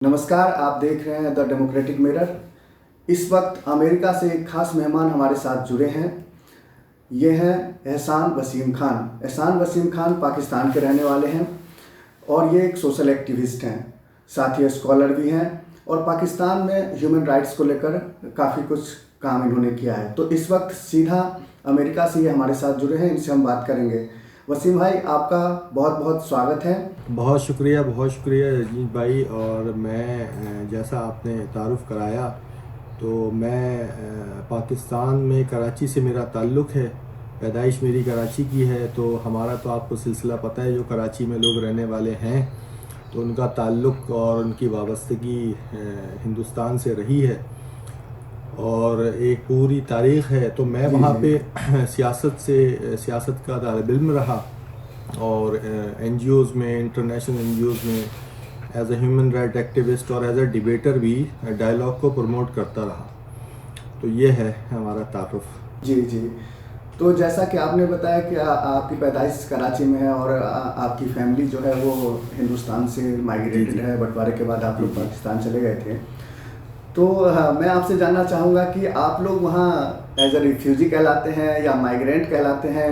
नमस्कार, आप देख रहे हैं द डेमोक्रेटिक मिरर। इस वक्त अमेरिका से एक खास मेहमान हमारे साथ जुड़े हैं। ये हैं एहसान वसीम खान। एहसान वसीम खान पाकिस्तान के रहने वाले हैं और ये एक सोशल एक्टिविस्ट हैं, साथ ही स्कॉलर भी हैं और पाकिस्तान में ह्यूमन राइट्स को लेकर काफ़ी कुछ काम इन्होंने किया है। तो इस वक्त सीधा अमेरिका से ये हमारे साथ जुड़े हैं, इनसे हम बात करेंगे। वसीम भाई, आपका बहुत बहुत स्वागत है। बहुत शुक्रिया रजनीश भाई। और मैं जैसा आपने तारुफ़ कराया तो मैं पाकिस्तान में कराची से मेरा ताल्लुक़ है। पैदाइश मेरी कराची की है, तो हमारा तो आपको सिलसिला पता है, जो कराची में लोग रहने वाले हैं तो उनका ताल्लुक़ और उनकी वाबस्तगी हिंदुस्तान से रही है और एक पूरी तारीख़ है। तो मैं वहाँ पे सियासत का तालिब इल्म रहा और NGOs में, इंटरनेशनल NGOs में as a human right activist और एज ए डिबेटर भी डायलॉग को प्रमोट करता रहा। तो ये है हमारा तारुफ। जी जी। तो जैसा कि आपने बताया कि आपकी पैदाइश कराची में है और आपकी फैमिली जो है वो हिंदुस्तान से माइग्रेटेड है। बंटवारे के बाद आप लोग पाकिस्तान चले गए थे। तो मैं आपसे जानना चाहूँगा कि आप लोग वहाँ एज ए रिफ्यूजी कहलाते हैं या माइग्रेंट कहलाते हैं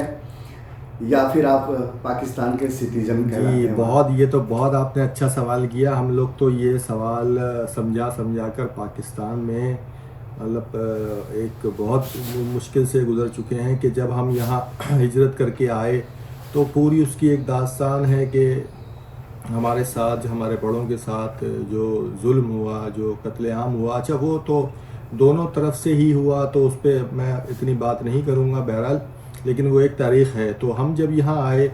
या फिर आप पाकिस्तान के सिटीजन कहलाते हैं? ये तो बहुत आपने अच्छा सवाल किया। हम लोग तो ये सवाल समझा कर पाकिस्तान में मतलब एक बहुत मुश्किल से गुज़र चुके हैं कि जब हम यहाँ हिजरत करके आए तो पूरी उसकी एक दास्तान है कि हमारे साथ, हमारे बड़ों के साथ जो जुल्म हुआ, जो कत्लेआम हुआ, अच्छा वो तो दोनों तरफ से ही हुआ, तो उस पर मैं इतनी बात नहीं करूँगा बहरहाल, लेकिन वो एक तारीख़ है। तो हम जब यहाँ आए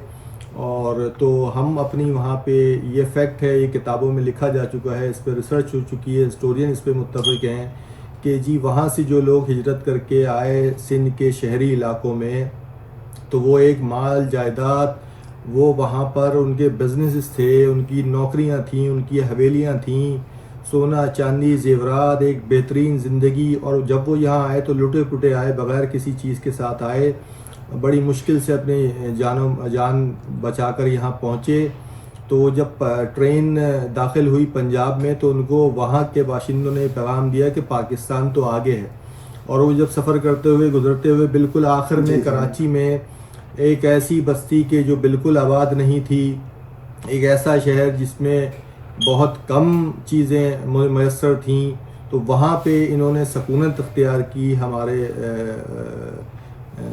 और तो हम अपनी वहाँ पे, ये फैक्ट है, ये किताबों में लिखा जा चुका है, इस पर रिसर्च हो चुकी है, हिस्टोरियन इस पर मुत्तफ़िक़ हैं कि जी वहाँ से जो लोग हिजरत करके आए सिंध के शहरी इलाकों में, तो वो एक माल जायदाद, वो वहाँ पर उनके बिजनेस थे, उनकी नौकरियाँ थीं, उनकी हवेलियाँ थीं, सोना चांदी जेवरात, एक बेहतरीन ज़िंदगी। और जब वो यहाँ आए तो लुटे पुटे आए, बग़ैर किसी चीज़ के साथ आए, बड़ी मुश्किल से अपनी जान बचाकर यहाँ पहुँचे। तो जब ट्रेन दाखिल हुई पंजाब में तो उनको वहाँ के बाशिंदों ने पैगाम दिया कि पाकिस्तान तो आगे है। और वो जब सफ़र करते हुए, गुज़रते हुए, बिल्कुल आखिर में कराची में एक ऐसी बस्ती के जो बिल्कुल आबाद नहीं थी, एक ऐसा शहर जिसमें बहुत कम चीज़ें मैसर थीं, तो वहाँ पे इन्होंने सकूनत अख्तियार की हमारे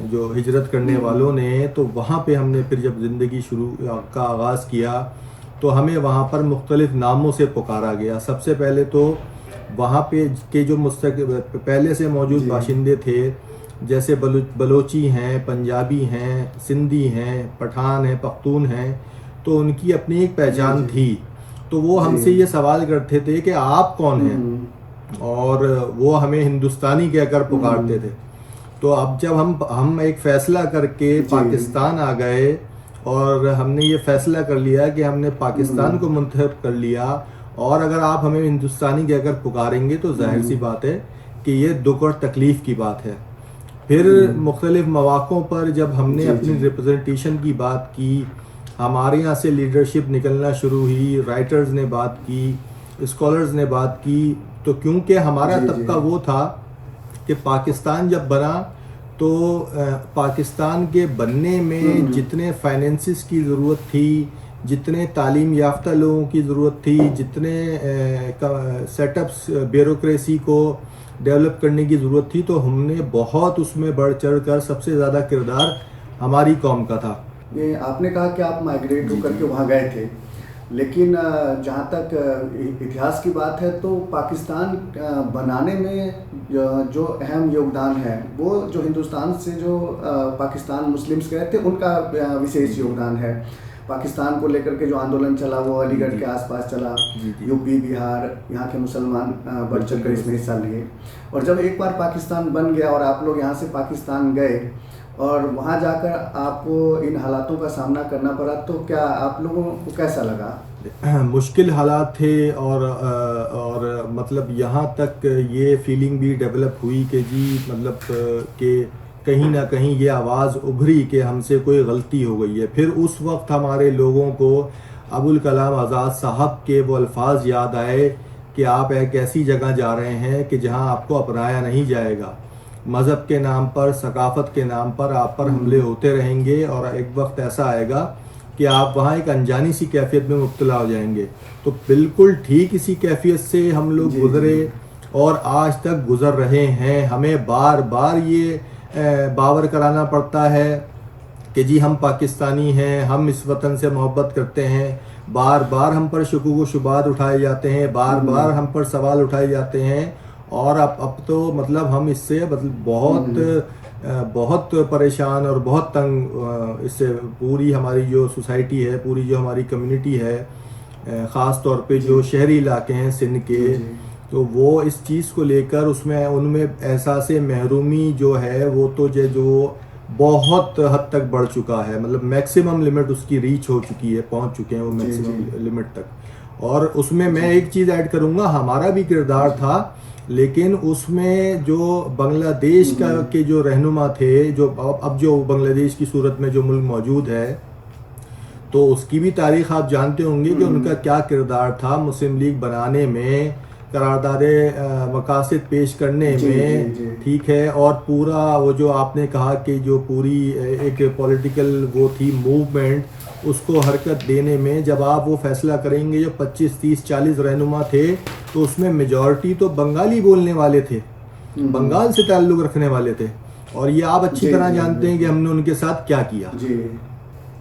जो हिजरत करने वालों ने। तो वहाँ पे हमने फिर जब ज़िंदगी शुरू का आगाज़ किया तो हमें वहाँ पर मुख्तलिफ़ नामों से पुकारा गया। सबसे पहले तो वहाँ पे के जो पहले से मौजूद बाशिंदे थे, जैसे बलोची हैं, पंजाबी हैं, सिंधी हैं, पठान हैं, पख्तून हैं, तो उनकी अपनी एक पहचान थी। तो वो हमसे ये सवाल करते थे कि आप कौन हैं, और वो हमें हिंदुस्तानी कहकर पुकारते थे। तो अब जब हम एक फ़ैसला करके पाकिस्तान आ गए और हमने ये फ़ैसला कर लिया कि हमने पाकिस्तान को मुंतखब कर लिया, और अगर आप हमें हिंदुस्तानी कहकर पुकारेंगे तो जाहिर सी बात है कि ये दुख और तकलीफ़ की बात है। फिर मुख्तलिफ़ मौक़ों पर जब हमने अपनी रिप्रेजेंटेशन की बात की, हमारे यहाँ से लीडरशिप निकलना शुरू हुई, राइटर्स ने बात की, स्कॉलर्स ने बात की, तो क्योंकि हमारा तबका वो था कि पाकिस्तान जब बना तो पाकिस्तान के बनने में जितने फाइनेंसिस की ज़रूरत थी, जितने तालीम याफ्ता लोगों की ज़रूरत थी, जितने सेटअप्स ब्यूरोक्रेसी को डेवलप करने की ज़रूरत थी, तो हमने बहुत उसमें बढ़ चढ़ कर सबसे ज़्यादा किरदार हमारी कौम का था। ये आपने कहा कि आप माइग्रेट होकर के वहाँ गए थे, लेकिन जहाँ तक इतिहास की बात है तो पाकिस्तान बनाने में जो अहम योगदान है वो जो हिंदुस्तान से जो पाकिस्तान मुस्लिम्स गए थे उनका विशेष योगदान है। पाकिस्तान को लेकर के जो आंदोलन चला वो अलीगढ़ के आसपास चला, यूपी, बिहार, यहाँ के मुसलमान बढ़ चढ़ कर इसमें हिस्सा लिए। और जब एक बार पाकिस्तान बन गया और आप लोग यहाँ से पाकिस्तान गए और वहाँ जाकर आपको इन हालातों का सामना करना पड़ा, तो क्या आप लोगों को कैसा लगा? मुश्किल हालात थे और मतलब यहाँ तक ये फीलिंग भी डेवलप हुई कि जी मतलब कि कहीं ना कहीं ये आवाज़ उभरी कि हमसे कोई गलती हो गई है। फिर उस वक्त हमारे लोगों को अबुल कलाम आज़ाद साहब के वो अल्फाज याद आए कि आप एक ऐसी जगह जा रहे हैं कि जहां आपको अपनाया नहीं जाएगा। मज़हब के नाम पर, सकाफ़त के नाम पर आप पर हमले होते रहेंगे और एक वक्त ऐसा आएगा कि आप वहाँ एक अनजानी सी कैफियत में मुब्तला हो जाएंगे। तो बिल्कुल ठीक इसी कैफियत से हम लोग गुज़रे और आज तक गुज़र रहे हैं। हमें बार बार ये बावर कराना पड़ता है कि जी हम पाकिस्तानी हैं, हम इस वतन से मोहब्बत करते हैं। बार बार हम पर शुकूक व शुबात उठाए जाते हैं, बार बार हम पर सवाल उठाए जाते हैं। और अब तो मतलब हम इससे मतलब बहुत परेशान और बहुत तंग इससे पूरी हमारी जो सोसाइटी है, पूरी जो हमारी कम्युनिटी है, ख़ास तौर पे जो शहरी इलाके हैं सिंध के, तो वो इस चीज़ को लेकर उसमें उनमें एहसास महरूमी जो है वो तो जो बहुत हद तक बढ़ चुका है। मतलब मैक्सिमम लिमिट उसकी रीच हो चुकी है, पहुंच चुके हैं वो मैक्सिमम लिमिट तक। और उसमें मैं एक चीज़ ऐड करूंगा, हमारा भी किरदार था, लेकिन उसमें जो बांग्लादेश का के जो रहनुमा थे, जो अब जो बांग्लादेश की सूरत में जो मुल्क मौजूद है, तो उसकी भी तारीख आप जानते होंगे कि उनका क्या किरदार था मुस्लिम लीग बनाने में, करारदाद मकासद पेश करने में, ठीक है। और पूरा वो जो आपने कहा कि जो पूरी एक पॉलिटिकल वो थी मूवमेंट, उसको हरकत देने में जब आप वो फैसला करेंगे, जो 25, 30, 40 रहनुमा थे, तो उसमें मेजॉरिटी तो बंगाली बोलने वाले थे, बंगाल से ताल्लुक़ रखने वाले थे। और ये आप अच्छी तरह जानते हैं कि हमने उनके साथ क्या किया।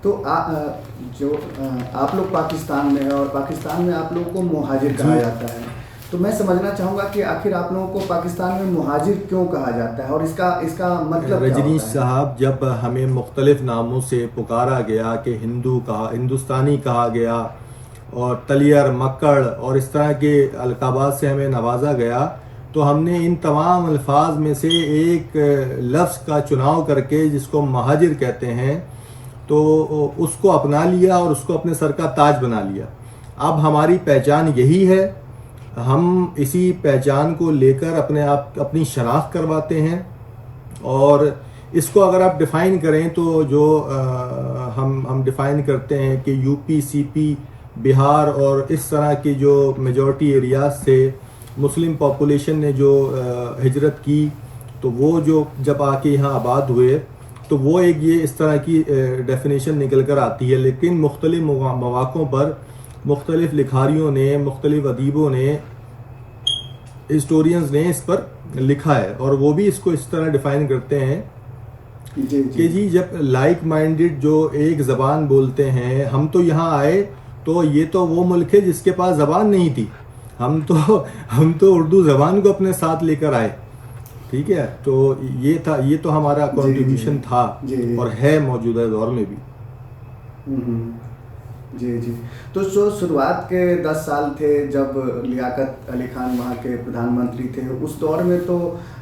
तो आप लोग पाकिस्तान में हैं और पाकिस्तान में आप लोगों को मुहाजिर कहा जाता है, तो मैं समझना चाहूँगा कि आखिर आप लोगों को पाकिस्तान में मुहाजिर क्यों कहा जाता है और इसका मतलब रजनीश साहब, जब हमें मुख्तलिफ नामों से पुकारा गया कि हिंदुस्तानी कहा गया और तलियर, मक्कड़ और इस तरह के अलकाबात से हमें नवाजा गया, तो हमने इन तमाम अल्फाज में से एक लफ्ज़ का चुनाव करके, जिसको महाजिर कहते हैं, तो उसको अपना लिया और उसको अपने सर का ताज बना लिया। अब हमारी पहचान यही है, हम इसी पहचान को लेकर अपनी शनाख्त करवाते हैं। और इसको अगर आप डिफ़ाइन करें तो जो हम डिफ़ाइन करते हैं कि यूपी, सीपी, बिहार और इस तरह की जो मेजॉरिटी एरियाज से मुस्लिम पॉपुलेशन ने जो हिजरत की, तो वो जो जब आके यहाँ आबाद हुए, तो वो एक ये इस तरह की डेफिनेशन निकल कर आती है। लेकिन मुख्तलिफ मौक़ों पर मुख्तलिफ लिखारियों ने, मुख्तलिफ अदीबों ने, हिस्टोरियंस ने इस पर लिखा है, और वो भी इसको इस तरह डिफ़ाइन करते हैं कि जी जब लाइक माइंडेड जो एक ज़बान बोलते हैं, हम तो यहाँ आए तो ये तो वो मुल्क है जिसके पास ज़बान नहीं थी, हम तो उर्दू ज़बान को अपने साथ लेकर आए, ठीक है। तो ये तो हमारा कॉन्ट्रीब्यूशन था और है मौजूदा दौर में भी। जी। तो जो शुरुआत के 10 साल थे जब लियाकत अली खान वहाँ के प्रधानमंत्री थे, उस दौर में तो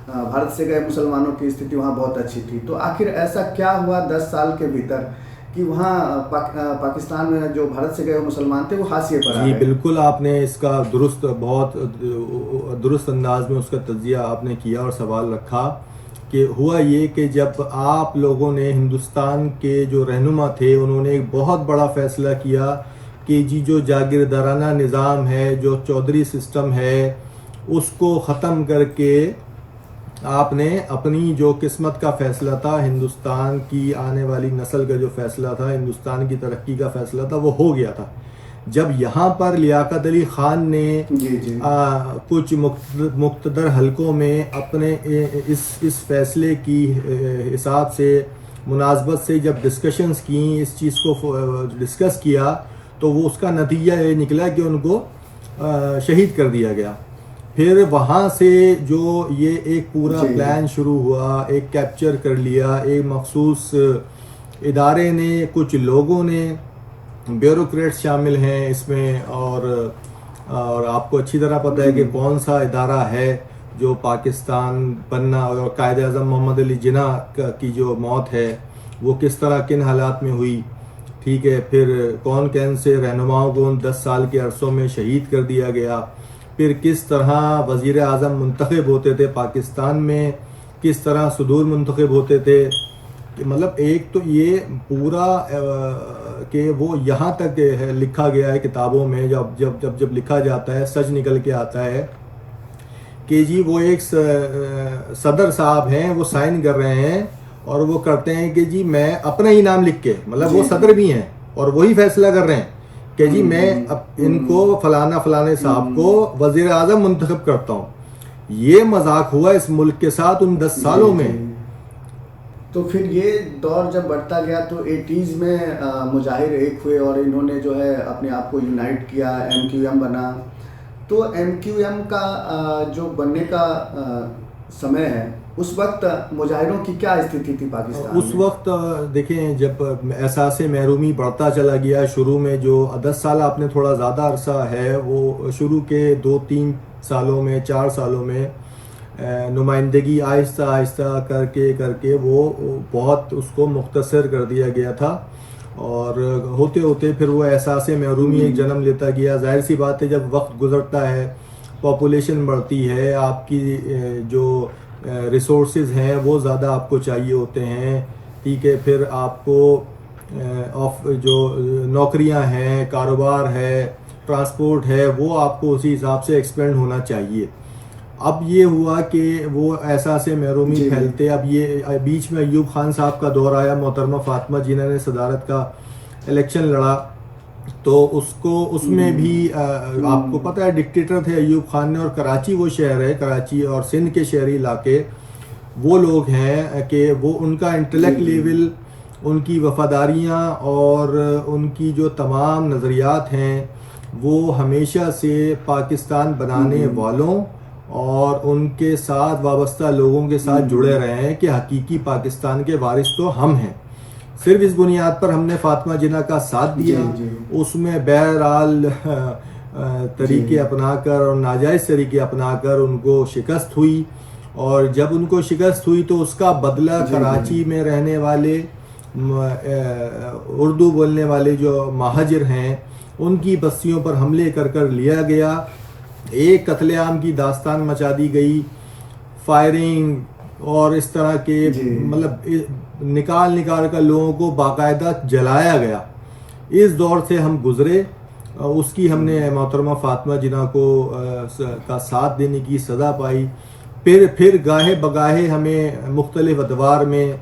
भारत से गए मुसलमानों की स्थिति वहाँ बहुत अच्छी थी। तो आखिर ऐसा क्या हुआ 10 साल के भीतर कि वहाँ पाकिस्तान में जो भारत से गए मुसलमान थे वो हाशिए पर आ गए? बिल्कुल, आपने इसका बहुत दुरुस्त अंदाज में उसका तज्जिया आपने किया और सवाल रखा कि हुआ ये कि जब आप लोगों ने, हिंदुस्तान के जो रहनुमा थे, उन्होंने एक बहुत बड़ा फ़ैसला किया कि जी जो जागीरदाराना निज़ाम है, जो चौधरी सिस्टम है, उसको ख़त्म करके आपने अपनी जो किस्मत का फ़ैसला था, हिंदुस्तान की आने वाली नस्ल का जो फ़ैसला था, हिंदुस्तान की तरक्की का फ़ैसला था, वो हो गया था। जब यहाँ पर लियाकत अली ख़ान ने कुछ मुक़्तदर हलकों में अपने इस फ़ैसले की हिसाब से, मुनासबत से जब डिस्कशंस की, इस चीज़ को डिस्कस किया, तो वो उसका नतीजा ये निकला कि उनको शहीद कर दिया गया। फिर वहाँ से जो ये एक पूरा प्लान शुरू हुआ, एक कैप्चर कर लिया, एक मखसूस इदारे ने, कुछ लोगों ने, ब्यूरोक्रेट्स शामिल हैं इसमें, और आपको अच्छी तरह पता है कि कौन सा इदारा है जो पाकिस्तान बनना और कायद आज़म मोहम्मद अली जिन्ना की जो मौत है वो किस तरह, किन हालात में हुई, ठीक है। फिर कौन से रहनुमाओं को 10 साल के अरसों में शहीद कर दिया गया, फिर किस तरह वज़ीर आज़म मुंतखब होते थे पाकिस्तान में, किस तरह सदूर मुंतखब होते थे, मतलब एक तो ये पूरा कि वो यहाँ तक लिखा गया है किताबों में, जब जब जब जब लिखा जाता है सच निकल के आता है कि जी वो एक सदर साहब हैं, वो साइन कर रहे हैं और वो करते हैं कि जी मैं अपना ही नाम लिख के, मतलब वो सदर भी हैं और वही फैसला कर रहे हैं कि जी मैं इनको फलाना फलाने साहब को वजीर आजम मुंतखब करता हूँ। ये मजाक हुआ इस मुल्क के साथ उन 10 सालों में। तो फिर ये दौर जब बढ़ता गया तो 80s में मुजाहिर एक हुए और इन्होंने जो है अपने आप को यूनाइट किया, MQM बना। तो MQM का जो बनने का समय है, उस वक्त मुजाहिरों की क्या स्थिति थी पाकिस्तान उस में? वक्त देखें, जब एहसास महरूमी बढ़ता चला गया, शुरू में जो 10 साल आपने थोड़ा ज़्यादा अरसा है, वो शुरू के 2-3 सालों में, 4 सालों में नुमाइंदगी आहिस्ता आहिस्ता करके करके वो बहुत उसको मुख्तसर कर दिया गया था और होते होते फिर वो एहसास महरूमी एक जन्म लेता गया। जाहिर सी बात है, जब वक्त गुजरता है, पॉपुलेशन बढ़ती है, आपकी जो रिसोर्सेज हैं वो ज़्यादा आपको चाहिए होते हैं, ठीक है, फिर आपको जो नौकरियां हैं, कारोबार है, ट्रांसपोर्ट है, वो आपको उसी हिसाब से एक्सपेंड होना चाहिए। अब ये हुआ कि वो एहसास महरूमी फैलते, अब ये बीच में अयूब खान साहब का दौर आया, मोहतरमा फातिमा जिन्होंने सदारत का इलेक्शन लड़ा, तो उसको उसमें भी आपको पता है डिक्टेटर थे अयूब खान ने, और कराची वो शहर है, कराची और सिंध के शहरी इलाके वो लोग हैं कि वो उनका इंटेलेक्ट लेवल, उनकी वफादारियाँ और उनकी जो तमाम नज़रियात हैं वो हमेशा से पाकिस्तान बनाने वालों और उनके साथ वाबस्ता लोगों के साथ जुड़े रहे हैं कि हकीकी पाकिस्तान के वारिस तो हम हैं। सिर्फ इस बुनियाद पर हमने फातिमा जिन्ना का साथ दिया, उसमें बहरहाल तरीके अपनाकर और नाजायज़ तरीके अपनाकर उनको शिकस्त हुई, और जब उनको शिकस्त हुई तो उसका बदला कराची में रहने वाले उर्दू बोलने वाले जो महाजिर हैं उनकी बस्तियों पर हमले कर कर लिया गया। एक कत्लेआम की दास्तान मचा दी गई, फायरिंग और इस तरह के, मतलब निकाल निकाल कर लोगों को बाकायदा जलाया गया। इस दौर से हम गुजरे, उसकी हमने मोहतरमा फातिमा जिन्ना को का साथ देने की सज़ा पाई। फिर गाहे बगाहे हमें मुख्तलिफ अदवार में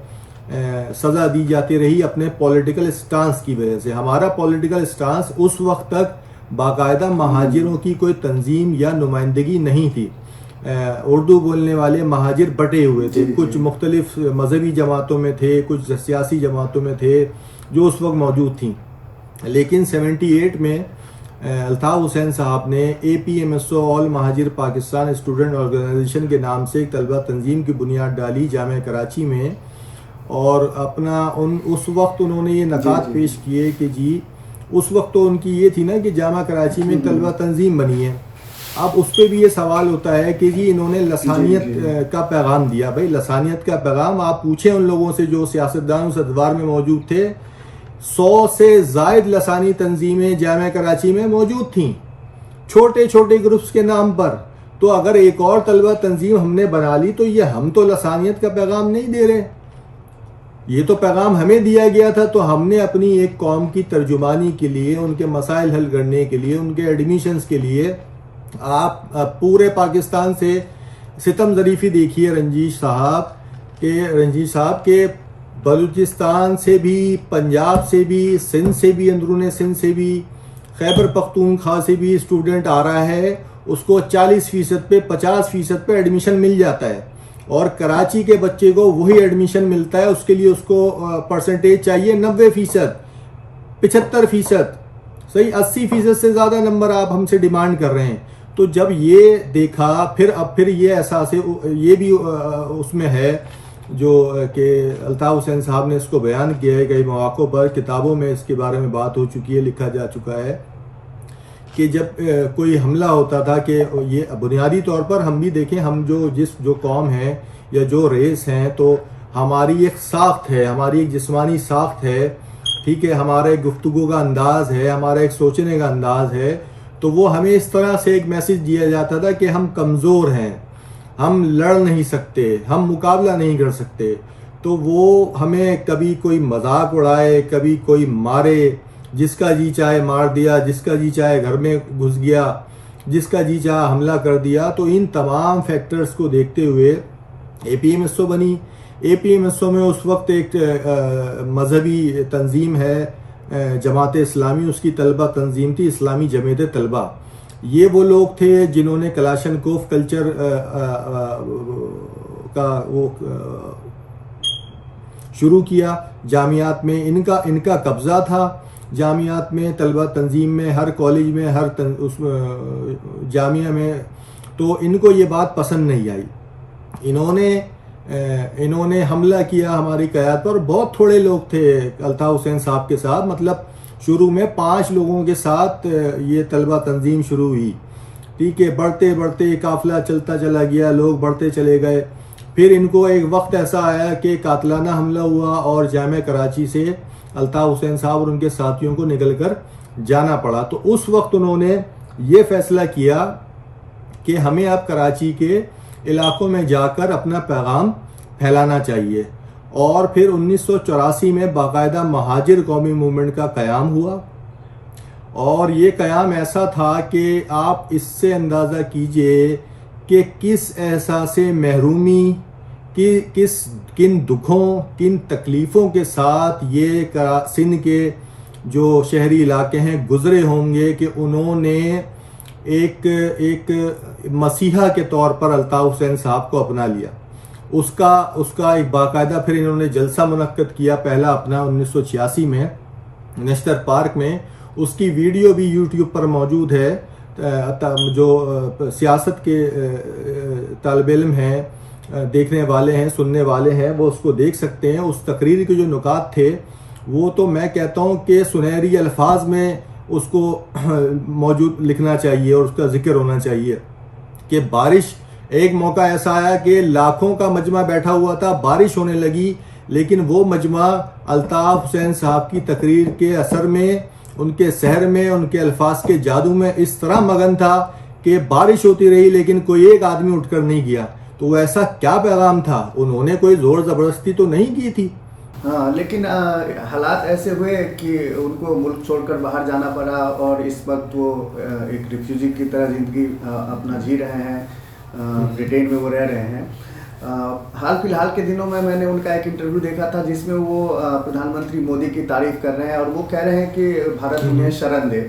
सज़ा दी जाती रही अपने पॉलिटिकल स्टांस की वजह से। हमारा पॉलिटिकल स्टांस उस वक्त तक बाकायदा महाजिरों की कोई तंजीम या नुमाइंदगी नहीं थी। उर्दू बोलने वाले महाजिर बटे हुए थे, कुछ मुख्तलिफ मजहबी जमातों में थे, कुछ सियासी जमातों में थे जो उस वक्त मौजूद थी। लेकिन 78 में अल्ताफ़ हुसैन साहब ने APMSO all Muhajir Pakistan student organisation के नाम से एक तलबा तंजीम की बुनियाद डाली जामिया कराची में, और अपना उस वक्त उन्होंने ये नकात पेश किए कि जी उस वक्त तो उनकी ये थी ना कि जामा कराची में तलबा तंजीम बनी है। अब उस पर भी ये सवाल होता है कि जी इन्होंने लसानियत का पैगाम दिया। भाई लसानियत का पैगाम आप पूछें उन लोगों से जो सियासतदान उस अदवार में मौजूद थे, 100 से ज़ायद लसानी तंजीमें जामा कराची में मौजूद थीं, छोटे छोटे ग्रुप्स के नाम पर। तो अगर एक और तलबा तंजीम हमने बना ली तो ये हम तो लसानियत का पैगाम नहीं दे रहे, ये तो पैगाम हमें दिया गया था। तो हमने अपनी एक कौम की तर्जुमानी के लिए, उनके मसाइल हल करने के लिए, उनके एडमिशन्स के लिए आप पूरे पाकिस्तान से सितम ज़रीफ़ी देखिए रंजीश साहब के बलूचिस्तान से भी, पंजाब से भी, सिंध से भी, अंदरून सिंध से भी, खैबर पख्तूनख्वा से भी स्टूडेंट आ रहा है, उसको 40% पे 50% पे एडमिशन मिल जाता है, और कराची के बच्चे को वही एडमिशन मिलता है। उसके लिए उसको परसेंटेज चाहिए 90%, 75%, सही 80% से ज़्यादा नंबर आप हमसे डिमांड कर रहे हैं। तो जब ये देखा, फिर ये एहसास ये भी उसमें है जो कि अल्ताफ़ हुसैन साहब ने इसको बयान किया है कई मौक़ों पर, किताबों में इसके बारे में बात हो चुकी है, लिखा जा चुका है कि जब कोई हमला होता था कि ये बुनियादी तौर पर हम भी देखें, हम जो कौम है या जो रेस हैं, तो हमारी एक साख्त है, हमारी एक जिस्मानी साख्त है, ठीक है, हमारा एक गुफ्तगू का अंदाज़ है, हमारा एक सोचने का अंदाज़ है। तो वो हमें इस तरह से एक मैसेज दिया जाता था कि हम कमज़ोर हैं, हम लड़ नहीं सकते, हम मुकाबला नहीं कर सकते। तो वो हमें कभी कोई मजाक उड़ाए, कभी कोई मारे, जिसका जी चाहे मार दिया, जिसका जी चाहे घर में घुस गया, जिसका जी चाहे हमला कर दिया। तो इन तमाम फैक्टर्स को देखते हुए APMSO बनी। APMSO में उस वक्त एक मजहबी तंजीम है जमात इस्लामी, उसकी तलबा तंजीम थी इस्लामी जमीयत तलबा। ये वो लोग थे जिन्होंने कलाशनकोफ कल्चर का वो शुरू किया जामियात में। इनका कब्जा था जामियात में, तलबा तंजीम में, हर कॉलेज में, उस जामिया में। तो इनको ये बात पसंद नहीं आई। इन्होंने हमला किया हमारी क़यादत पर। बहुत थोड़े लोग थे अल्ताफ़ हुसैन साहब के साथ, मतलब शुरू में 5 लोगों के साथ ये तलबा तंजीम शुरू हुई। ठीक है, बढ़ते बढ़ते काफ़िला चलता चला गया, लोग बढ़ते चले गए। फिर इनको एक वक्त ऐसा आया कि कातलाना हमला हुआ और जामिया कराची से अल्ताफ़ हुसैन साहब और उनके साथियों को निकल कर जाना पड़ा। तो उस वक्त उन्होंने ये फैसला किया कि हमें अब कराची के इलाकों में जाकर अपना पैगाम फैलाना चाहिए। और फिर 1984 में बाकायदा महाजिर कौमी मूवमेंट का क़याम हुआ। और ये क़याम ऐसा था कि आप इससे अंदाज़ा कीजिए कि किस एहसास महरूमी किन दुखों, किन तकलीफ़ों के साथ ये सिंध के जो शहरी इलाके हैं गुज़रे होंगे कि उन्होंने एक मसीहा के तौर पर अल्ताफ़ हुसैन साहब को अपना लिया। उसका एक बाकायदा फिर इन्होंने जलसा मुनक्कद किया, पहला अपना 1986 में नेशनल पार्क में। उसकी वीडियो भी यूट्यूब पर मौजूद है। जो सियासत के तालिब इल्म हैं, देखने वाले हैं, सुनने वाले हैं, वो उसको देख सकते हैं। उस तकरीर के जो नुकात थे वो तो मैं कहता हूँ कि सुनहरी अल्फाज में उसको मौजूद लिखना चाहिए और उसका जिक्र होना चाहिए कि बारिश, एक मौका ऐसा आया कि लाखों का मजमा बैठा हुआ था, बारिश होने लगी, लेकिन वो मजमा अल्ताफ़ हुसैन साहब की तकरीर के असर में, उनके सहर में, उनके अल्फाज के जादू में इस तरह मगन था कि बारिश होती रही लेकिन कोई एक आदमी उठकर नहीं गया। तो ऐसा क्या पैगाम था? उन्होंने कोई जोर ज़बरदस्ती तो नहीं की थी। हाँ, लेकिन हालात ऐसे हुए कि उनको मुल्क छोड़कर बाहर जाना पड़ा और इस वक्त वो एक रिफ्यूजी की तरह ज़िंदगी अपना जी रहे हैं। ब्रिटेन में वो रह रहे हैं। हाल फिलहाल के दिनों में मैंने उनका एक इंटरव्यू देखा था जिसमें वो प्रधानमंत्री मोदी की तारीफ कर रहे हैं और वो कह रहे हैं कि भारत उन्हें शरण दे।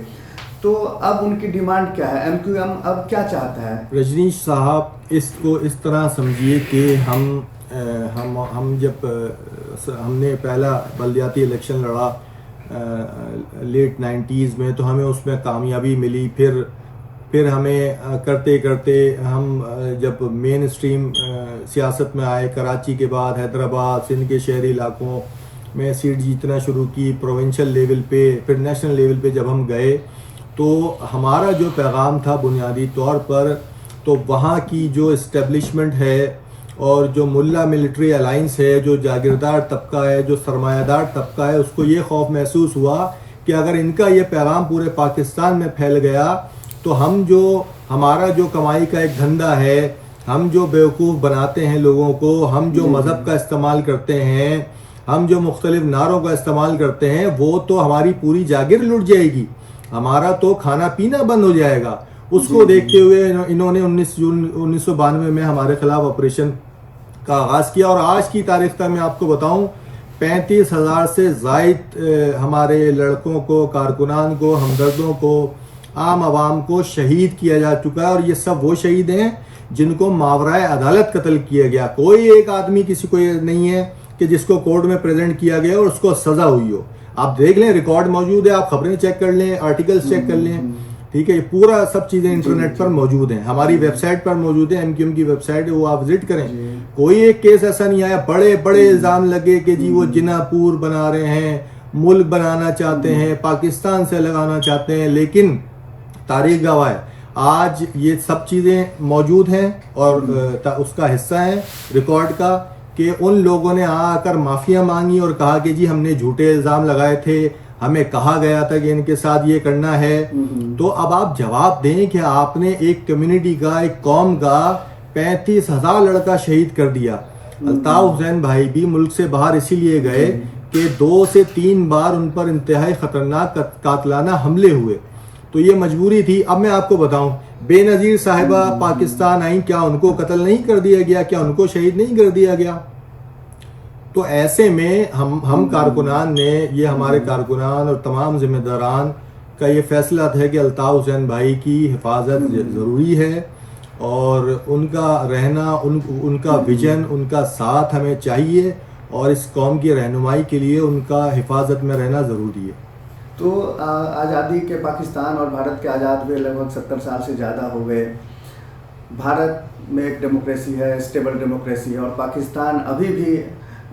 तो अब उनकी डिमांड क्या है? MQM अब क्या चाहता है? रजनीश साहब, इसको इस तरह समझिए कि हम जब हमने पहला बल्दियाती इलेक्शन लड़ा लेट 90s में, तो हमें उसमें कामयाबी मिली। फिर हमें करते करते हम जब मेन स्ट्रीम सियासत में आए, कराची के बाद हैदराबाद, सिंध के शहरी इलाकों में सीट जीतना शुरू की, प्रोविंशियल लेवल पे, फिर नेशनल लेवल पे जब हम गए, तो हमारा जो पैगाम था बुनियादी तौर पर, तो वहाँ की जो इस्टेब्लिशमेंट है और जो मुल्ला मिलिट्री अलाइंस है, जो जागीरदार तबका है, जो सरमायादार तबका है, उसको ये खौफ महसूस हुआ कि अगर इनका ये पैगाम पूरे पाकिस्तान में फैल गया तो हमारा जो कमाई का एक धंधा है, हम जो बेवकूफ़ बनाते हैं लोगों को, हम जो मज़हब का इस्तेमाल करते हैं, हम जो मुख्तलिफ नारों का इस्तेमाल करते हैं, वो तो हमारी पूरी जागीर लुट जाएगी, हमारा तो खाना पीना बंद हो जाएगा। उसको देखते हुए इन्होंने 19 जून 1992 में हमारे खिलाफ ऑपरेशन का आगाज़ किया। और आज की तारीख तक मैं आपको बताऊं 35,000 से ज़ायद हमारे लड़कों को, कारकुनान को, हमदर्दों को, आम आवाम को शहीद किया जा चुका है। और ये सब वो शहीद हैं जिनको मावराए अदालत कत्ल किया गया। कोई एक आदमी किसी को नहीं है कि जिसको कोर्ट में प्रेजेंट किया गया और उसको सज़ा हुई हो। आप देख लें, रिकॉर्ड मौजूद है, आप खबरें चेक कर लें, आर्टिकल्स चेक कर लें, ठीक है। ये पूरा सब चीज़ें इंटरनेट पर मौजूद हैं, हमारी वेबसाइट पर मौजूद है, MQM की वेबसाइट है, वो आप विजिट करें। कोई एक केस ऐसा नहीं आया। बड़े बड़े इल्ज़ाम लगे कि जी वो जिनापुर बना रहे हैं, मुल्क बनाना चाहते हैं, पाकिस्तान से लगाना चाहते हैं, लेकिन तारीख गवाह है आज ये सब चीज़ें मौजूद हैं और उसका हिस्सा है रिकॉर्ड का कि उन लोगों ने आकर माफ़िया मांगी और कहा कि जी हमने झूठे इल्ज़ाम लगाए थे, हमें कहा गया था कि इनके साथ ये करना है। तो अब आप जवाब दें कि आपने एक कम्युनिटी का, एक कौम का 35,000 लड़का शहीद कर दिया। अल्ताफ हुसैन भाई भी मुल्क से बाहर इसीलिए गए कि 2 से 3 बार उन पर इंतहाई खतरनाक कातलाना हमले हुए, तो ये मजबूरी थी। अब मैं आपको बताऊं, बेनज़ीर साहिबा पाकिस्तान आई, क्या उनको कत्ल नहीं कर दिया गया, क्या उनको शहीद नहीं कर दिया गया? तो ऐसे में हम कारकुनान ने, ये हमारे कारकुनान और तमाम जिम्मेदारान का ये फैसला था कि अल्ताफ हुसैन भाई की हिफाजत ज़रूरी है और उनका रहना, उनका विजन, उनका साथ हमें चाहिए और इस कौम की रहनुमाई के लिए उनका हिफाजत में रहना ज़रूरी है। तो आज़ादी के पाकिस्तान और भारत के आज़ाद हुए लगभग 70 साल से ज़्यादा हो गए। भारत में एक डेमोक्रेसी है, स्टेबल डेमोक्रेसी है, और पाकिस्तान अभी भी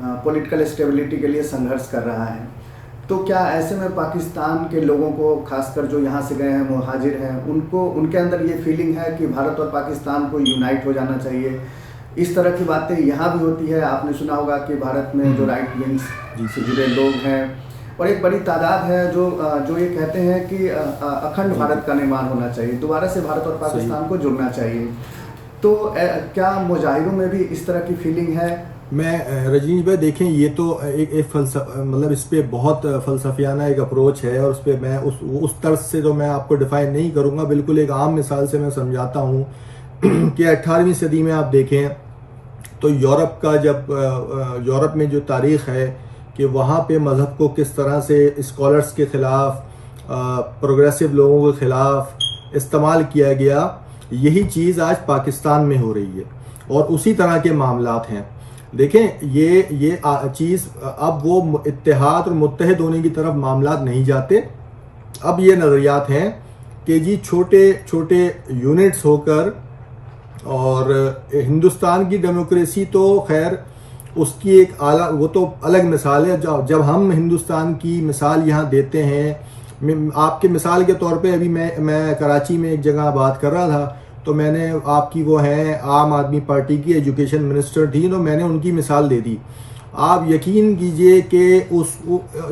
पॉलिटिकल स्टेबिलिटी के लिए संघर्ष कर रहा है। तो क्या ऐसे में पाकिस्तान के लोगों को, खासकर जो यहाँ से गए हैं, मुहाजिर हैं, उनको, उनके अंदर ये फीलिंग है कि भारत और पाकिस्तान को यूनाइट हो जाना चाहिए? इस तरह की बातें यहाँ भी होती है। आपने सुना होगा कि भारत में जो राइट विंग्स से जुड़े लोग हैं और एक बड़ी तादाद है जो ये कहते हैं कि अखंड भारत का निर्माण होना चाहिए, दोबारा से भारत और पाकिस्तान को जुड़ना चाहिए। तो क्या मुजाहिरों में भी इस तरह की फीलिंग है? मैं रजनीश भाई, देखें, ये तो एक मतलब इस पे बहुत फ़लसफियाना एक अप्रोच है और उस पर मैं उस तर्ज से तो मैं आपको डिफ़ाइन नहीं करूँगा। बिल्कुल एक आम मिसाल से मैं समझाता हूँ कि 18वीं सदी में आप देखें तो यूरोप का, जब यूरोप में जो तारीख़ है कि वहाँ पे मज़हब को किस तरह से स्कॉलर्स के ख़िलाफ़, प्रोग्रेसिव लोगों के ख़िलाफ़ इस्तेमाल किया गया, यही चीज़ आज पाकिस्तान में हो रही है और उसी तरह के मामलात हैं। देखें, ये चीज़ अब वो इत्तेहाद और मुत्तहिद होने की तरफ मामलात नहीं जाते। अब ये नज़रियात हैं कि जी छोटे छोटे यूनिट्स होकर, और हिंदुस्तान की डेमोक्रेसी तो खैर उसकी एक आला, वो तो अलग मिसाल है। जब हम हिंदुस्तान की मिसाल यहाँ देते हैं, आपके मिसाल के तौर पे अभी मैं कराची में एक जगह बात कर रहा था, तो मैंने आपकी वो हैं आम आदमी पार्टी की एजुकेशन मिनिस्टर थी, तो मैंने उनकी मिसाल दे दी। आप यकीन कीजिए कि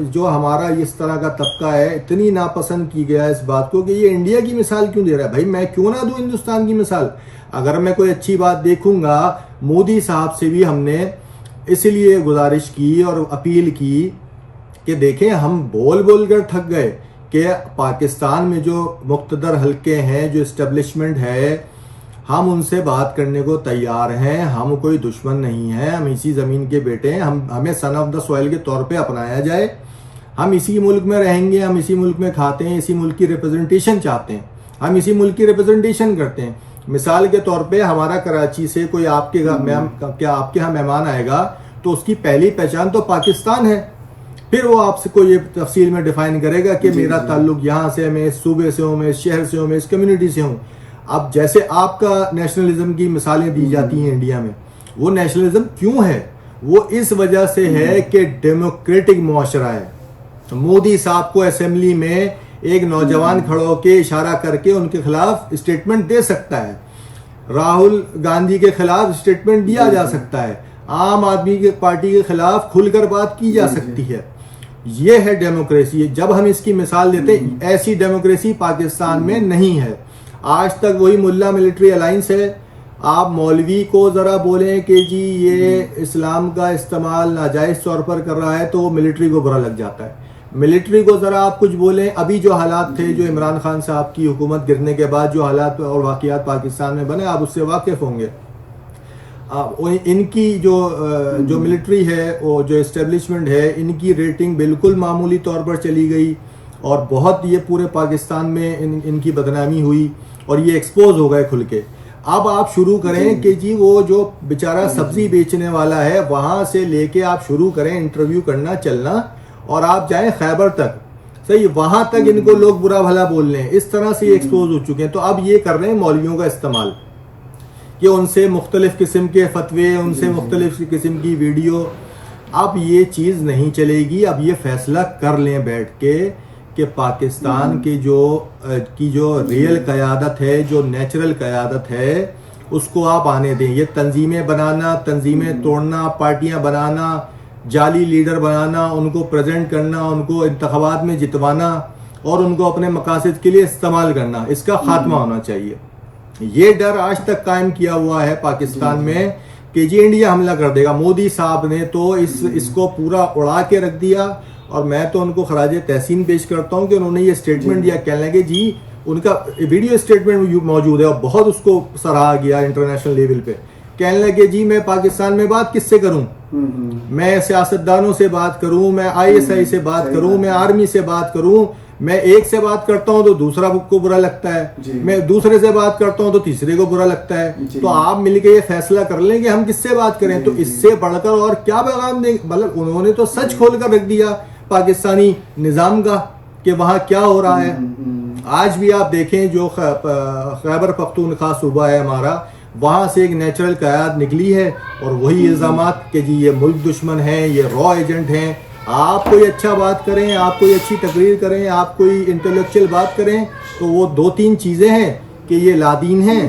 जो हमारा इस तरह का तबका है, इतनी नापसंद की गया है इस बात को कि ये इंडिया की मिसाल क्यों दे रहा है। भाई मैं क्यों ना दूं हिंदुस्तान की मिसाल? अगर मैं कोई अच्छी बात देखूंगा, मोदी साहब से भी हमने इसलिए गुजारिश की और अपील की कि देखें, हम बोल बोल कर थक गए कि पाकिस्तान में जो मुक़्तदर हल्के हैं, जो इस्टेब्लिशमेंट है, हम उनसे बात करने को तैयार हैं। हम कोई दुश्मन नहीं हैं, हम इसी ज़मीन के बेटे हैं। हमें सन ऑफ द सॉइल के तौर पे अपनाया जाए। हम इसी मुल्क में रहेंगे, हम इसी मुल्क में खाते हैं, इसी मुल्क की रिप्रेजेंटेशन चाहते हैं, हम इसी मुल्क की रिप्रेजेंटेशन करते हैं। मिसाल के तौर पे हमारा कराची से कोई आपके यहाँ मेहमान आएगा तो उसकी पहली पहचान तो पाकिस्तान है। फिर वो आपसे कोई तफसील में डिफाइन करेगा कि मेरा ताल्लुक यहाँ से है, मैं इस सूबे से हूँ, मैं इस शहर से हूँ, मैं इस कम्युनिटी से हूँ। अब जैसे आपका नेशनलिज्म की मिसालें दी जाती हैं इंडिया में, वो नेशनलिज्म क्यों है? वो इस वजह से है कि डेमोक्रेटिक मुआशरा है। मोदी साहब को असेंबली में एक नौजवान खड़े होकर इशारा करके उनके खिलाफ स्टेटमेंट दे सकता है, राहुल गांधी के खिलाफ स्टेटमेंट दिया जा सकता है, आम आदमी की पार्टी के खिलाफ खुलकर बात की जा सकती है। ये है डेमोक्रेसी। जब हम इसकी मिसाल देते, ऐसी डेमोक्रेसी पाकिस्तान में नहीं है। आज तक वही मुल्ला मिलिट्री अलायंस है। आप मौलवी को ज़रा बोलें कि जी ये इस्लाम का इस्तेमाल नाजायज़ तौर पर कर रहा है तो वो मिलिट्री को बुरा लग जाता है। मिलिट्री को ज़रा आप कुछ बोलें, अभी जो हालात थे, जो इमरान खान साहब की हुकूमत गिरने के बाद जो हालात और वाक़यात पाकिस्तान में बने, आप उससे वाकिफ़ होंगे। इनकी जो मिलिट्री है, वो जो इस्टेब्लिशमेंट है, इनकी रेटिंग बिल्कुल मामूली तौर पर चली गई और बहुत ये पूरे पाकिस्तान में इनकी बदनामी हुई और ये एक्सपोज हो गए खुल के। अब आप शुरू करें कि जी वो जो बेचारा सब्जी बेचने वाला है, वहाँ से लेके आप शुरू करें इंटरव्यू करना, चलना, और आप जाएं खैबर तक, सही, वहाँ तक इनको लोग बुरा भला बोल रहे हैं। इस तरह से ये एक्सपोज हो चुके हैं। तो अब ये कर रहे हैं मौलवियों का इस्तेमाल कि उनसे मुख्तलिफ किस्म के फतवे, उनसे मुख्तलिफ किस्म की वीडियो। अब ये चीज़ नहीं चलेगी। अब ये फैसला कर लें बैठ के कि पाकिस्तान की जो रियल क़यादत है, जो नेचुरल क़यादत है, उसको आप आने दें। ये तंजीमें बनाना, तंजीमें तोड़ना, पार्टियां बनाना, जाली लीडर बनाना, उनको प्रेजेंट करना, उनको इंतखाबात में जितवाना और उनको अपने मकासद के लिए इस्तेमाल करना, इसका खात्मा होना चाहिए। ये डर आज तक कायम किया हुआ है पाकिस्तान में कि जी इंडिया हमला कर देगा। मोदी साहब ने तो इसको पूरा उड़ा के रख दिया, और मैं तो उनको खराज तहसीन पेश करता हूँ कि उन्होंने ये स्टेटमेंट दिया। कहने लगे जी, उनका वीडियो स्टेटमेंट मौजूद है और बहुत उसको सराहा गया इंटरनेशनल लेवल पे। कहने लगे जी मैं पाकिस्तान में बात किससे करूं, मैं सियासतदानों से बात करूं, मैं ISI से बात करूं, मैं आर्मी से बात करूं, मैं एक से बात करता हूं तो दूसरा को बुरा लगता है, मैं दूसरे से बात करता हूं तो तीसरे को बुरा लगता है। तो आप मिलकर ये फैसला कर लें कि हम किससे बात करें। तो इससे बढ़कर और क्या पैगाम दें। मतलब उन्होंने तो सच खोल कर रख दिया पाकिस्तानी निजाम का कि वहां क्या हो रहा है। आज भी आप देखें, जो खैबर पख्तूनख्वा सूबा है हमारा, वहां से एक नेचुरल क़यादत निकली है, और वही इल्ज़ामात कि जी ये मुल्क दुश्मन हैं, ये रॉ एजेंट हैं। आप कोई अच्छा बात करें, आप कोई अच्छी तकरीर करें, आप कोई इंटेलेक्चुअल बात करें, तो वो 2-3 चीज़ें हैं कि ये लादीन हैं,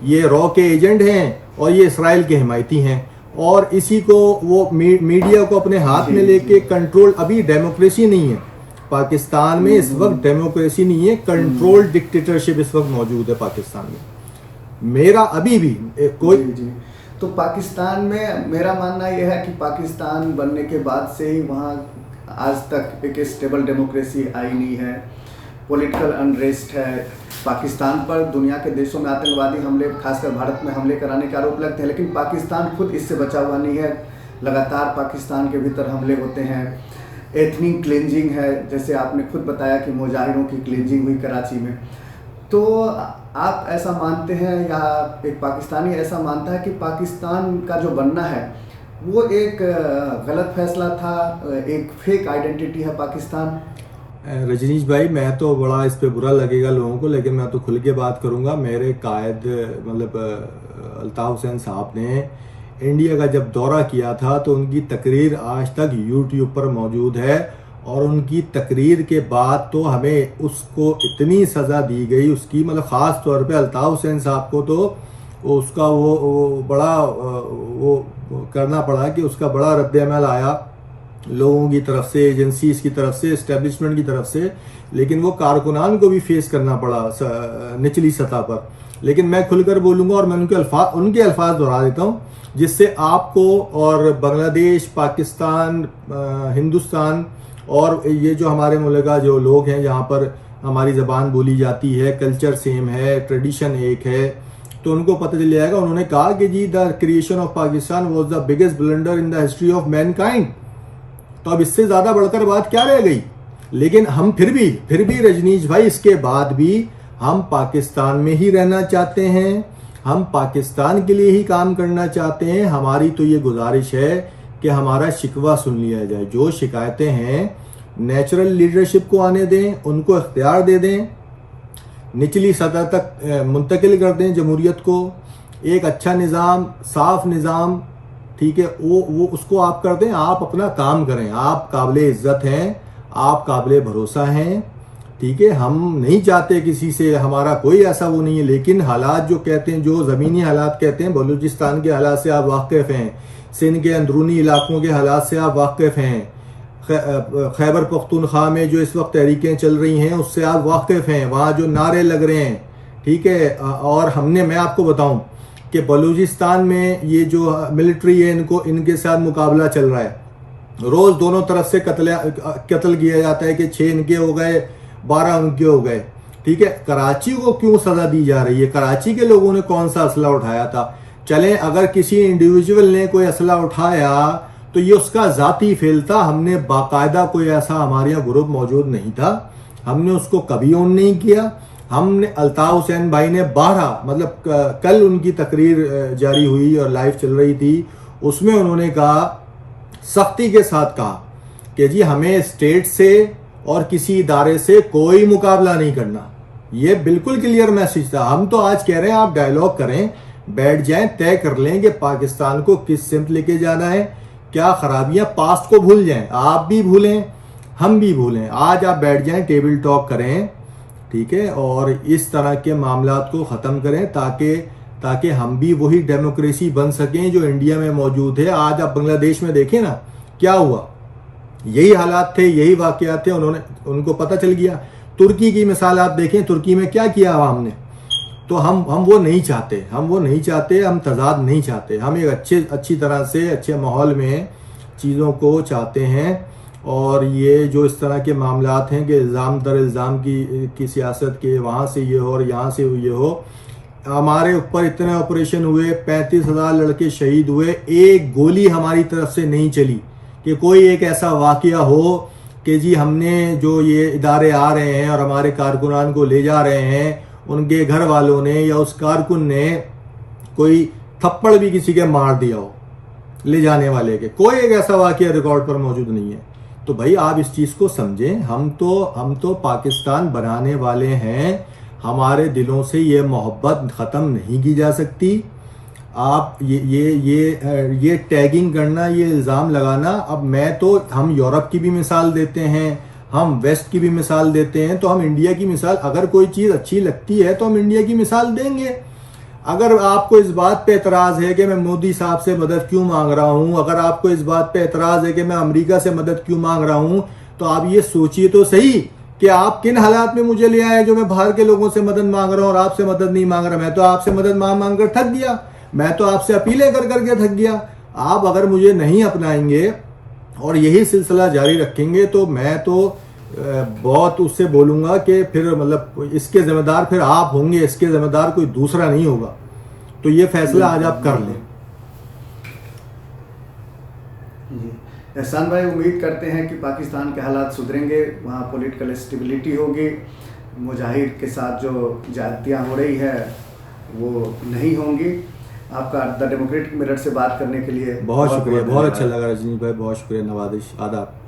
ये रॉ के एजेंट हैं, और ये इसराइल के हिमायती हैं। और इसी को वो मीडिया को अपने हाथ में लेके कंट्रोल। अभी डेमोक्रेसी नहीं है पाकिस्तान में, इस वक्त डेमोक्रेसी नहीं है, कंट्रोल डिक्टेटरशिप इस वक्त मौजूद है पाकिस्तान में। मेरा अभी भी कोई जी। तो पाकिस्तान में मेरा मानना यह है कि पाकिस्तान बनने के बाद से ही वहाँ आज तक एक स्टेबल डेमोक्रेसी आई नहीं है। पॉलिटिकल अनरेस्ट है पाकिस्तान पर। दुनिया के देशों में आतंकवादी हमले, खासकर भारत में हमले कराने के आरोप लगते हैं, लेकिन पाकिस्तान खुद इससे बचा हुआ नहीं है। लगातार पाकिस्तान के भीतर हमले होते हैं। एथनिक क्लेंजिंग है, जैसे आपने खुद बताया कि मुजाहिरों की क्लेंजिंग हुई कराची में। तो आप ऐसा मानते हैं, या एक पाकिस्तानी ऐसा मानता है कि पाकिस्तान का जो बनना है वो एक गलत फैसला था, एक फेक आइडेंटिटी है पाकिस्तान? रजनीश भाई, मैं तो बड़ा इस पे बुरा लगेगा लोगों को, लेकिन मैं तो खुल के बात करूंगा। मेरे कायद मतलब अल्ताफ हुसैन साहब ने इंडिया का जब दौरा किया था तो उनकी तकरीर आज तक यूट्यूब पर मौजूद है, और उनकी तकरीर के बाद तो हमें उसको इतनी सज़ा दी गई उसकी, मतलब ख़ास तौर पे अल्ताफ हुसैन साहब को तो उसका वो बड़ा वो करना पड़ा कि उसका बड़ा रद्द-ए-अमल आया लोगों की तरफ से, एजेंसीज की तरफ से, इस्टेब्लिशमेंट की तरफ से। लेकिन वो कारकुनान को भी फेस करना पड़ा निचली सतह पर। लेकिन मैं खुलकर बोलूँगा, और मैं उनके अल्फाज दोहरा देता हूँ जिससे आपको और बांग्लादेश, पाकिस्तान, हिंदुस्तान और ये जो हमारे मुल्क का जो लोग हैं जहाँ पर हमारी ज़बान बोली जाती है, कल्चर सेम है, ट्रेडिशन एक है, तो उनको पता चल जाएगा। उन्होंने कहा कि जी the creation of Pakistan was the biggest blunder in the history of mankind. तो अब इससे ज़्यादा बढ़कर बात क्या रह गई। लेकिन हम फिर भी रजनीश भाई, इसके बाद भी हम पाकिस्तान में ही रहना चाहते हैं, हम पाकिस्तान के लिए ही काम करना चाहते हैं। हमारी तो ये गुजारिश है कि हमारा शिकवा सुन लिया जाए। जो शिकायतें हैं नेचुरल लीडरशिप को आने दें, उनको इख्तियार दे दें, निचली सतह तक मुंतकिल कर दें जमहूरियत को। एक अच्छा निज़ाम, साफ निज़ाम, ठीक है, वो उसको आप कर दें। आप अपना काम करें, आप काबिल इज़्ज़त हैं, आप काबिल भरोसा हैं, ठीक है। हम नहीं चाहते किसी से, हमारा कोई ऐसा वो नहीं है। लेकिन हालात जो कहते हैं, जो ज़मीनी हालात कहते हैं, बलूचिस्तान के हालात से आप वाकिफ़ हैं, सिंध के अंदरूनी इलाकों के हालात से आप वाकिफ़ हैं, खैबर पख्तूनख्वा में जो इस वक्त तहरीकें चल रही हैं उससे आप वाकिफ़ हैं, वहाँ जो नारे लग रहे हैं, ठीक है। और मैं आपको बताऊं कि बलूचिस्तान में ये जो मिलिट्री है, इनके साथ मुकाबला चल रहा है। रोज़ दोनों तरफ से कत्ल किया जाता है कि 6 इनके हो गए, 12 उनके हो गए, ठीक है। कराची को क्यों सज़ा दी जा रही है? कराची के लोगों ने कौन सा असला उठाया था? चलें, अगर किसी इंडिविजुअल ने कोई असला उठाया तो ये उसका ज़ाती फेल था। हमने बाकायदा कोई ऐसा हमारे यहाँ ग्रुप मौजूद नहीं था, हमने उसको कभी ऑन नहीं किया। हमने अल्ताफ हुसैन भाई ने 12 मतलब कल उनकी तकरीर जारी हुई और लाइव चल रही थी, उसमें उन्होंने कहा, सख्ती के साथ कहा कि जी हमें स्टेट से और किसी इदारे से कोई मुकाबला नहीं करना। ये बिल्कुल क्लियर मैसेज था। हम तो आज कह रहे हैं आप डायलॉग करें, बैठ जाएं, तय कर लें कि पाकिस्तान को किस सिमत लेके जाना है, क्या खराबियां, पास्ट को भूल जाएं, आप भी भूलें, हम भी भूलें। आज आप बैठ जाएं, टेबल टॉक करें, ठीक है, और इस तरह के मामलात को ख़त्म करें ताकि हम भी वही डेमोक्रेसी बन सकें जो इंडिया में मौजूद है। आज आप बांग्लादेश में देखें ना क्या हुआ, यही हालात थे, यही वाक़यात थे, उनको पता चल गया। तुर्की की मिसाल आप देखें, तुर्की में क्या किया आवाम ने। तो हम वो नहीं चाहते, हम तजाद नहीं चाहते। हम एक अच्छी तरह से अच्छे माहौल में चीज़ों को चाहते हैं। और ये जो इस तरह के मामलात हैं कि इल्ज़ाम दर इल्ज़ाम की सियासत के, वहाँ से ये हो और यहाँ से ये हो। हमारे ऊपर इतने ऑपरेशन हुए, 35,000 लड़के शहीद हुए, एक गोली हमारी तरफ से नहीं चली कि कोई एक ऐसा वाक़या हो कि जी हमने जो ये इदारे आ रहे हैं और हमारे कारकुनान को ले जा रहे हैं, उनके घर वालों ने या उस कारकुन ने कोई थप्पड़ भी किसी के मार दिया हो ले जाने वाले के, कोई एक ऐसा वाक़या रिकॉर्ड पर मौजूद नहीं है। तो भाई आप इस चीज़ को समझें। हम तो पाकिस्तान बनाने वाले हैं, हमारे दिलों से ये मोहब्बत ख़त्म नहीं की जा सकती। आप ये टैगिंग करना, ये इल्ज़ाम लगाना, अब हम यूरोप की भी मिसाल देते हैं, हम वेस्ट की भी मिसाल देते हैं, तो हम इंडिया की मिसाल, अगर कोई चीज़ अच्छी लगती है तो हम इंडिया की मिसाल देंगे। अगर आपको इस बात पे एतराज़ है कि मैं मोदी साहब से मदद क्यों मांग रहा हूँ, अगर आपको इस बात पे एतराज़ है कि मैं अमेरिका से मदद क्यों मांग रहा हूँ, तो आप ये सोचिए तो सही कि आप किन हालात में मुझे ले आए जो मैं बाहर के लोगों से मदद मांग रहा हूँ और आपसे मदद नहीं मांग रहा। मैं तो आपसे मदद मांग कर थक गया, मैं तो आपसे अपीलें कर करके थक गया। आप अगर मुझे नहीं अपनाएंगे और यही सिलसिला जारी रखेंगे तो मैं तो बहुत उससे बोलूँगा कि फिर मतलब इसके ज़िम्मेदार फिर आप होंगे, इसके ज़िम्मेदार कोई दूसरा नहीं होगा। तो ये फैसला आज आप कर लें। जी एहसान भाई, उम्मीद करते हैं कि पाकिस्तान के हालात सुधरेंगे, वहाँ पॉलिटिकल स्टेबिलिटी होगी, मुजाहिर के साथ जो ज्यादतियाँ हो रही है वो नहीं होंगी। आपका द डेमोक्रेटिक मिरर से बात करने के लिए बहुत शुक्रिया, बहुत अच्छा लगा रजनी भाई, बहुत शुक्रिया, नवाजिश, आदाब।